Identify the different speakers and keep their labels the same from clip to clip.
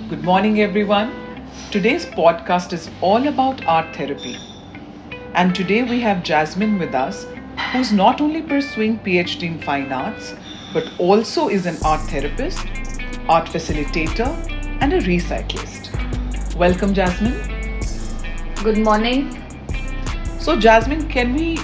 Speaker 1: Good morning, everyone. Today's podcast is all about art therapy. And today we have Jasmine with us, who's not only pursuing PhD in fine arts, but also is an art therapist, art facilitator, and a recyclist. Welcome, Jasmine.
Speaker 2: Good morning.
Speaker 1: So, Jasmine, can we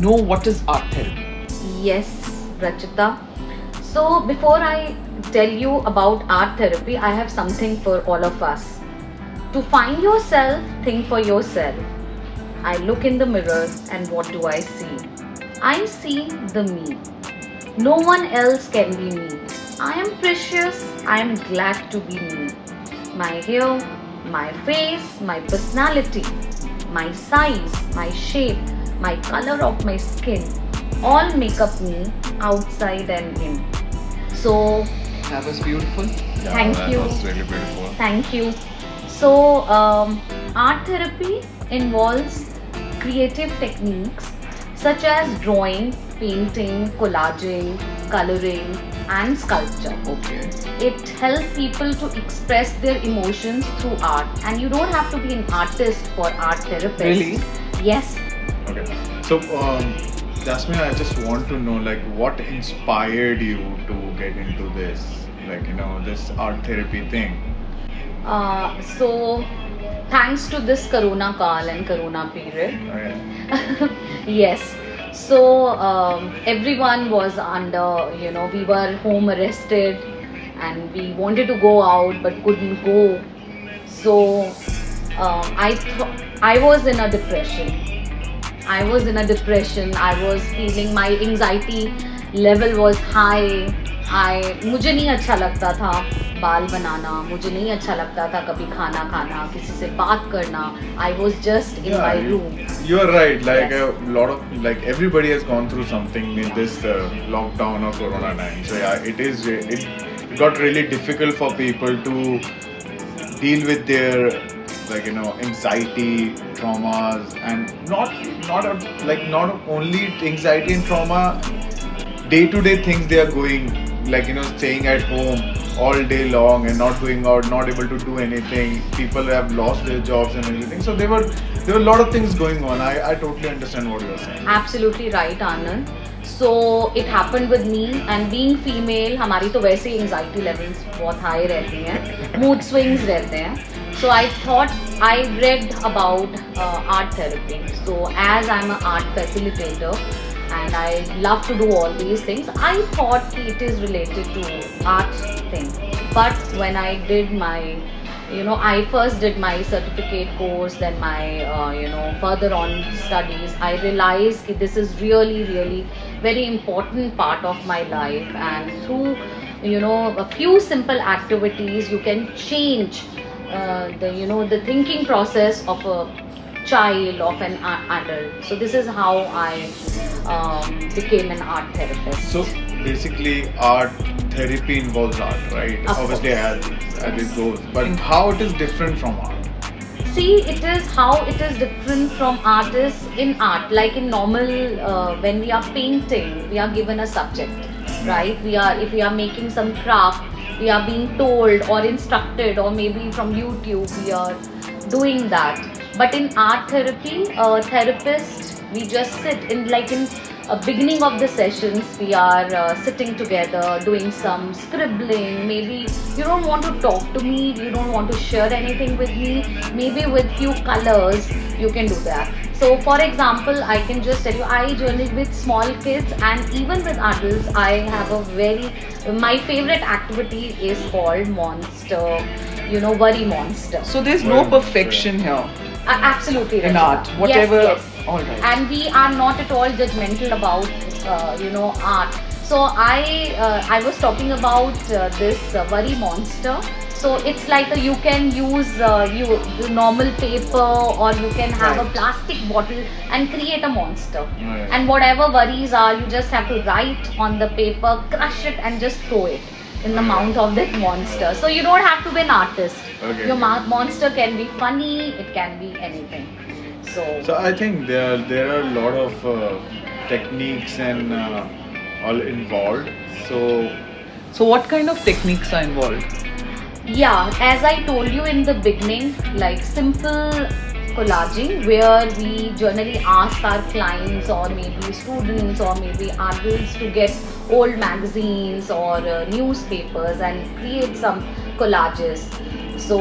Speaker 1: know what is art therapy?
Speaker 2: Yes, Rachita. So, before I tell you about art therapy, I have something for all of us. To find yourself, think for yourself. I look in the mirror and what do I see? I see the me. No one else can be me. I am precious. I am glad to be me. My hair, my face, my personality, my size, my shape, my color of my skin all make up me outside and in. So,
Speaker 1: That was beautiful.
Speaker 2: thank
Speaker 3: that
Speaker 2: you.
Speaker 3: was really beautiful.
Speaker 2: Thank you. So, art therapy involves creative techniques such as drawing, painting, collaging, coloring, and sculpture.
Speaker 1: Okay.
Speaker 2: It helps people to express their emotions through art, and you don't have to be an artist for art therapist.
Speaker 1: Really?
Speaker 2: Yes.
Speaker 3: Okay. So, Jasmine, I just want to know, like, what inspired you to get into this, this art therapy thing?
Speaker 2: So, thanks to this Corona Kal and Corona period,
Speaker 3: Okay.
Speaker 2: yes. So everyone was under, we were home arrested and we wanted to go out but couldn't go. So I was in a depression. I was feeling my anxiety level was high. मुझे नहीं अच्छा लगता था बाल बनाना, मुझे नहीं अच्छा लगता था कभी खाना खाना, किसी से बात करना. I was just in my room.
Speaker 3: You are right. Like
Speaker 2: Yes.
Speaker 3: a lot of everybody has gone through something in this lockdown or Corona time. So yeah, it got really difficult for people to deal with their anxiety, traumas, and not only anxiety and trauma, day-to-day things they are going, staying at home all day long and not going out, not able to do anything. People have lost their jobs and everything. So there were a lot of things going on. I totally understand what you're saying.
Speaker 2: Absolutely right, Anand. So it happened with me, and being female, हमारी तो वैसे ही anxiety levels बहुत high रहती हैं, mood swings रहते हैं. So I thought, I read about art therapy. So as I'm an art facilitator and I love to do all these things, I thought it is related to art thing. But when I did my, I first did my certificate course, then my, further on studies, I realized that this is really, really very important part of my life. And through, a few simple activities, you can change the thinking process of a child, of an adult. So this is how I became an art therapist.
Speaker 3: So basically, art therapy involves art, right?
Speaker 2: Of
Speaker 3: Obviously,
Speaker 2: course.
Speaker 3: as it goes. But how it is different from art?
Speaker 2: See, it is how it is different from artists in art. Like in normal, when we are painting, we are given a subject, right? If we are making some craft, we are being told or instructed, or maybe from YouTube, we are doing that. But in art therapy, therapist, we just sit in beginning of the sessions, we are sitting together doing some scribbling. Maybe you don't want to talk to me, you don't want to share anything with me, maybe with few colors you can do that. So for example, I can just tell you, I journey with small kids and even with adults. I have my favorite activity is called monster, worry monster.
Speaker 1: So there's no perfection here
Speaker 2: Absolutely
Speaker 1: in
Speaker 2: Rachita.
Speaker 1: art. Whatever.
Speaker 2: Yes.
Speaker 1: All right.
Speaker 2: And we are not at all judgmental about art. So I was talking about this worry monster. So it's like you can use the normal paper, or you can have a
Speaker 1: Right.
Speaker 2: plastic bottle and create a monster.
Speaker 3: Right.
Speaker 2: And whatever worries are, you just have to write on the paper, crush it, and just throw it in the mouth of that monster. So you don't have to be an artist.
Speaker 3: Okay.
Speaker 2: Your monster can be funny, it can be anything.
Speaker 3: So I think there are a lot of techniques and all involved. So
Speaker 1: So what kind of techniques are involved?
Speaker 2: Yeah, as I told you in the beginning, like simple collaging where we generally ask our clients or maybe students or maybe adults to get old magazines or newspapers and create some collages. So,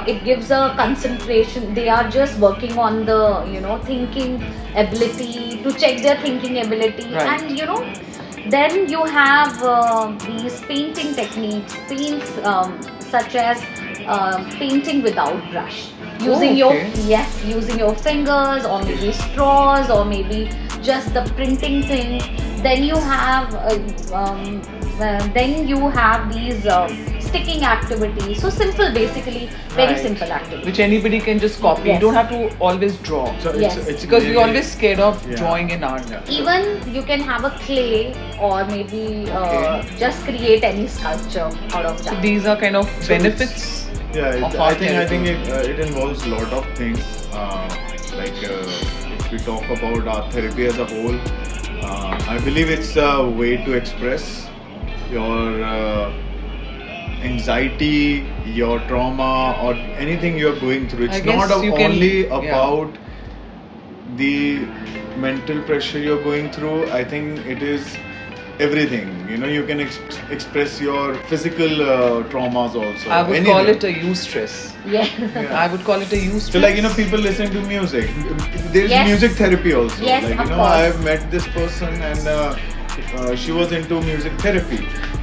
Speaker 2: it gives a concentration. They are just working on the, thinking ability to check their thinking ability.
Speaker 1: Right.
Speaker 2: And, then you have these painting techniques, paints such as painting without brush, using your
Speaker 1: okay.
Speaker 2: using your fingers or maybe straws or maybe just the printing thing. Then you have these sticking activities. So simple, basically very
Speaker 1: Right.
Speaker 2: simple activities.
Speaker 1: Which anybody can just copy. You
Speaker 2: Yes.
Speaker 1: don't have to always draw.
Speaker 3: So
Speaker 2: Yes.
Speaker 3: it's
Speaker 1: Because we're
Speaker 3: really-
Speaker 1: always scared of
Speaker 3: Yeah.
Speaker 1: drawing in art.
Speaker 3: Yeah.
Speaker 2: Even you can have a clay or maybe
Speaker 1: Okay.
Speaker 2: just create any sculpture out of
Speaker 1: So
Speaker 2: that.
Speaker 1: these are kind of
Speaker 3: So
Speaker 1: benefits.
Speaker 3: Yeah,
Speaker 1: of
Speaker 3: I
Speaker 1: art
Speaker 3: think
Speaker 1: therapy.
Speaker 3: it involves a lot of things. If we talk about art therapy as a whole, I believe it's a way to express your anxiety, your trauma, or anything you're going through. It's
Speaker 1: I guess
Speaker 3: not
Speaker 1: you can-
Speaker 3: only
Speaker 1: yeah.
Speaker 3: about the mental pressure you're going through. I think it is everything. You can express your physical traumas also.
Speaker 1: I would call
Speaker 3: Anything.
Speaker 1: it a eustress.
Speaker 2: Yeah.
Speaker 1: I would call it a eustress.
Speaker 3: So people listening to music. There's
Speaker 2: Yes.
Speaker 3: music therapy also.
Speaker 2: Yes, of course.
Speaker 3: I've met this person and she was into music therapy.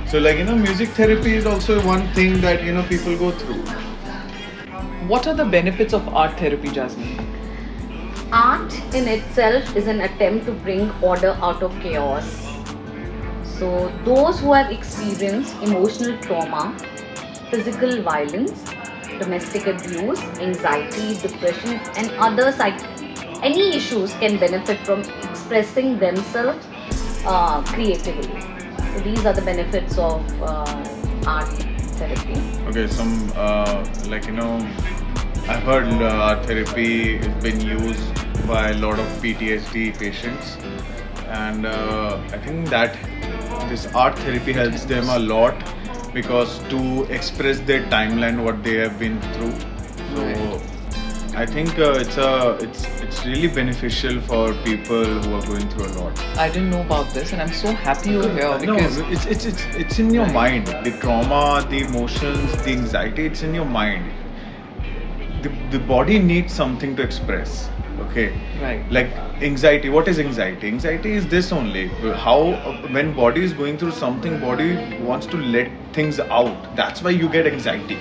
Speaker 3: So music therapy is also one thing that people go through.
Speaker 1: What are the benefits of art therapy, Jasmine?
Speaker 2: Art in itself is an attempt to bring order out of chaos. So those who have experienced emotional trauma, physical violence, domestic abuse, anxiety, depression, and other any issues can benefit from expressing themselves creatively. So these are the benefits of art therapy.
Speaker 3: Okay, I've heard art therapy has been used by a lot of PTSD patients, and I think that this art therapy helps them a lot because to express their timeline, what they have been through. So I think it's really beneficial for people who are going through a lot.
Speaker 1: I didn't know about this, and I'm so happy you're here
Speaker 3: No,
Speaker 1: because
Speaker 3: it's in your mind. The trauma, the emotions, the anxiety, it's in your mind. The body needs something to express. Okay.
Speaker 1: right.
Speaker 3: Like anxiety. What is anxiety? Anxiety is this only. How when body is going through something, body wants to let things out. That's why you get anxiety.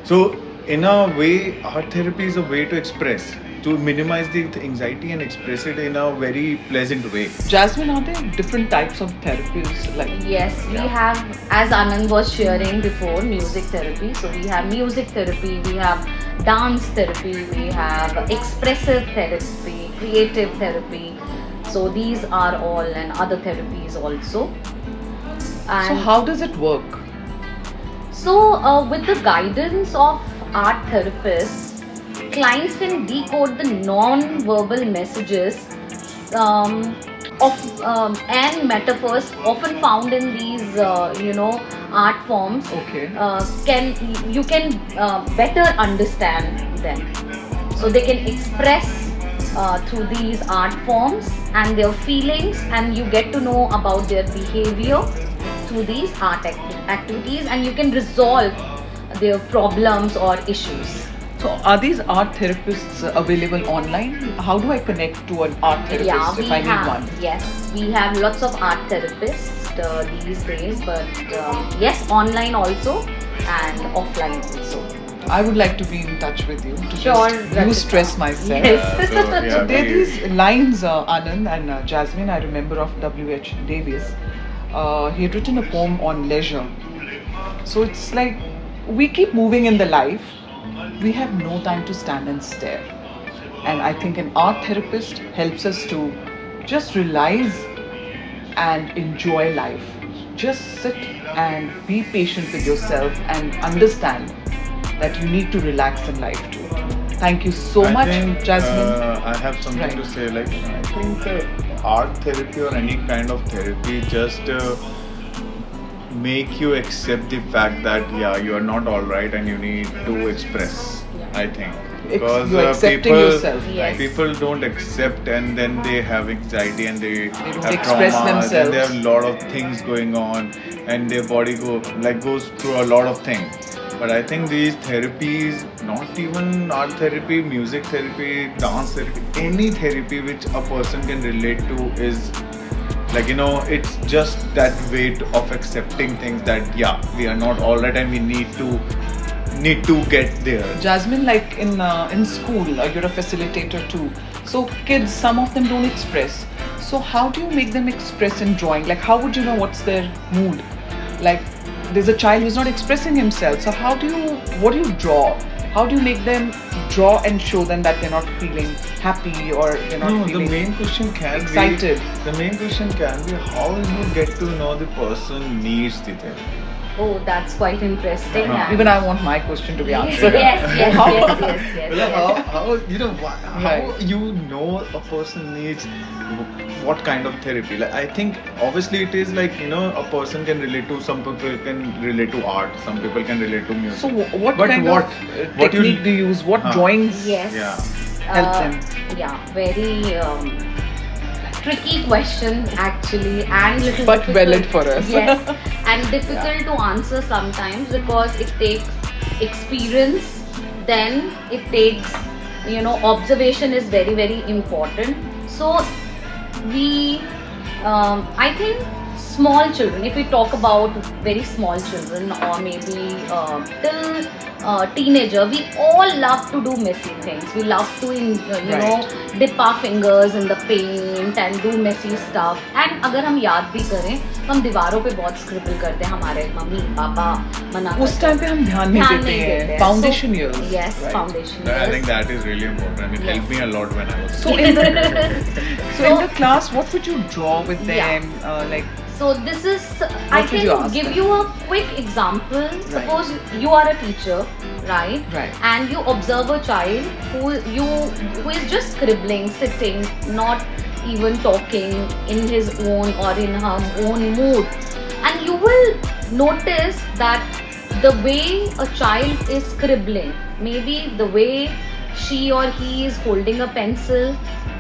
Speaker 3: So in a way, art therapy is a way to express, to minimize the anxiety and express it in a very pleasant way.
Speaker 1: Jasmine, are there different types of therapies? Like
Speaker 2: Yes, we
Speaker 3: Yeah.
Speaker 2: have, as Anand was sharing before, music therapy. So we have music therapy, we have dance therapy, we have expressive therapy, creative therapy. So these are all and other therapies also. And
Speaker 1: so how does it work?
Speaker 2: So, with the guidance of art therapists, clients can decode the non-verbal messages and metaphors often found in these, art forms.
Speaker 1: Okay.
Speaker 2: You can better understand them, so they can express through these art forms and their feelings, and you get to know about their behavior through these art activities, and you can resolve their problems or issues.
Speaker 1: So are these art therapists available online? How do I connect to an art therapist if I need one?
Speaker 2: Yes, we have lots of art therapists these days, but yes, online also and offline also.
Speaker 1: I would like to be in touch with you to
Speaker 2: Sure,
Speaker 1: just
Speaker 2: Rachita.
Speaker 1: stress myself.
Speaker 2: Yes.
Speaker 1: So there are these lines, Anand and Jasmine, I remember of W.H. Davis. He had written a poem on leisure. So it's like we keep moving in the life. We have no time to stand and stare. And I think an art therapist helps us to just realize and enjoy life. Just sit and be patient with yourself and understand that you need to relax in life too. Thank you so
Speaker 3: I
Speaker 1: much,
Speaker 3: think,
Speaker 1: Jasmine.
Speaker 3: I have something
Speaker 1: Right.
Speaker 3: to say. I think art therapy or any kind of therapy just make you accept the fact that yeah, you are not all right and you need to express.
Speaker 2: Yeah.
Speaker 3: I think because
Speaker 1: You're accepting
Speaker 3: people
Speaker 1: yourself.
Speaker 2: Yes.
Speaker 3: people don't accept, and then they have anxiety and they
Speaker 1: don't
Speaker 3: have
Speaker 1: express
Speaker 3: traumas and they
Speaker 1: themselves.
Speaker 3: have a lot of things going on, and their body goes through a lot of things. But I think these therapies, not even art therapy, music therapy, dance therapy, any therapy which a person can relate to is like, it's just that weight of accepting things that yeah, we are not all right and we need to get there.
Speaker 1: Jasmine, like in school, you're a facilitator too. So kids, some of them don't express. So how do you make them express in drawing? Like how would you know what's their mood? Like there's a child who's not expressing himself. So what do you draw? How do you make them draw and show them that they're not feeling happy or they're not
Speaker 3: No, the
Speaker 1: feeling
Speaker 3: main question can
Speaker 1: excited?
Speaker 3: be the main question can be how you get to know the person needs the therapy.
Speaker 2: Oh, that's quite interesting.
Speaker 3: Uh-huh.
Speaker 2: and-
Speaker 1: Even I want my question to be
Speaker 2: Yes,
Speaker 1: answered.
Speaker 2: yes.
Speaker 3: Well, how
Speaker 1: Right.
Speaker 3: you know a person needs what kind of therapy? Like I think obviously it is like a person can relate to, some people can relate to art, some people can relate to music.
Speaker 1: So what
Speaker 3: But
Speaker 1: kind
Speaker 3: what-
Speaker 1: of
Speaker 3: what you-
Speaker 1: technique do you use? What
Speaker 3: Huh.
Speaker 1: drawings?
Speaker 2: Yes.
Speaker 3: Yeah.
Speaker 1: Help them.
Speaker 2: Yeah, very tricky question actually, and little
Speaker 1: But
Speaker 2: difficult.
Speaker 1: valid for us.
Speaker 2: Yes, and difficult to answer sometimes because it takes experience. Then it takes, observation is very very important. So we, I think small children, if we talk about very small children or maybe till teenager, we all love to do messy things. We love to dip our fingers in the paint and do messy stuff. And अगर हम याद भी करें तो हम दीवारों पे बहुत स्क्रिबल करते हैं, हमारे मम्मी पापा मना
Speaker 1: उस टाइम पे हम ध्यान नहीं देते हैं. Foundation years.
Speaker 2: Yes,
Speaker 1: right?
Speaker 2: foundation
Speaker 3: I
Speaker 2: years.
Speaker 3: think that is really important. It helped me a lot when I was.
Speaker 1: So in the class, what would you draw with
Speaker 2: Yeah.
Speaker 1: them?
Speaker 2: So this is, I
Speaker 1: What would you
Speaker 2: can
Speaker 1: ask
Speaker 2: give
Speaker 1: them?
Speaker 2: you a quick example. Suppose you are a teacher, right?
Speaker 1: Right.
Speaker 2: And you observe a child who is just scribbling, sitting, not even talking, in his own or in her own mood, and you will notice that the way a child is scribbling, maybe the way she or he is holding a pencil,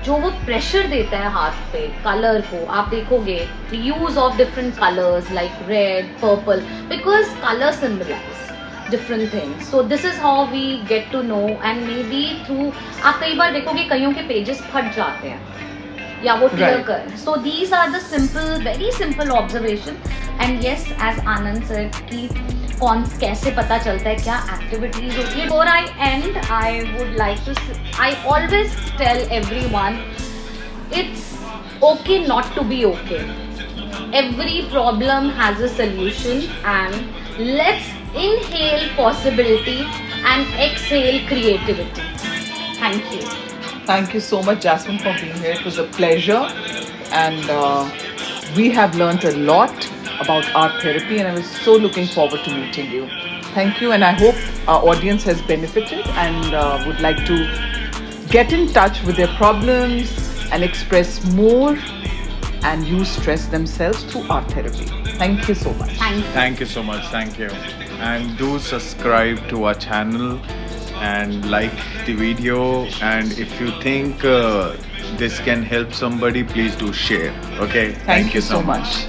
Speaker 2: जो वो pressure देता है हाथ पे colour को, आप देखोगे use of different colours like red purple, because colour symbolise different things. So this is how we get to know. And maybe through, आप कई बार देखोगे कईयों के पेजेस फट जाते हैं या वो टियर
Speaker 1: Right.
Speaker 2: कर. So these are the simple, very simple observation. And yes, as Anand said कि कौन कैसे पता चलता है क्या एक्टिविटीज होती है. Before I end, I would like to, I always tell everyone, it's okay not to be okay. Every problem has a solution, and let's inhale possibility and exhale creativity. Thank you.
Speaker 1: Thank you so much, Jasmine, for being here. It was a pleasure, and we have learnt a lot about art therapy, and I was so looking forward to meeting you. Thank you, and I hope our audience has benefited and would like to get in touch with their problems and express more and use stress themselves through art therapy. Thank you so much.
Speaker 2: Thank you.
Speaker 3: Thank you so much. Thank you. And do subscribe to our channel and like the video. And if you think this can help somebody, please do share. Okay.
Speaker 1: Thank you so much.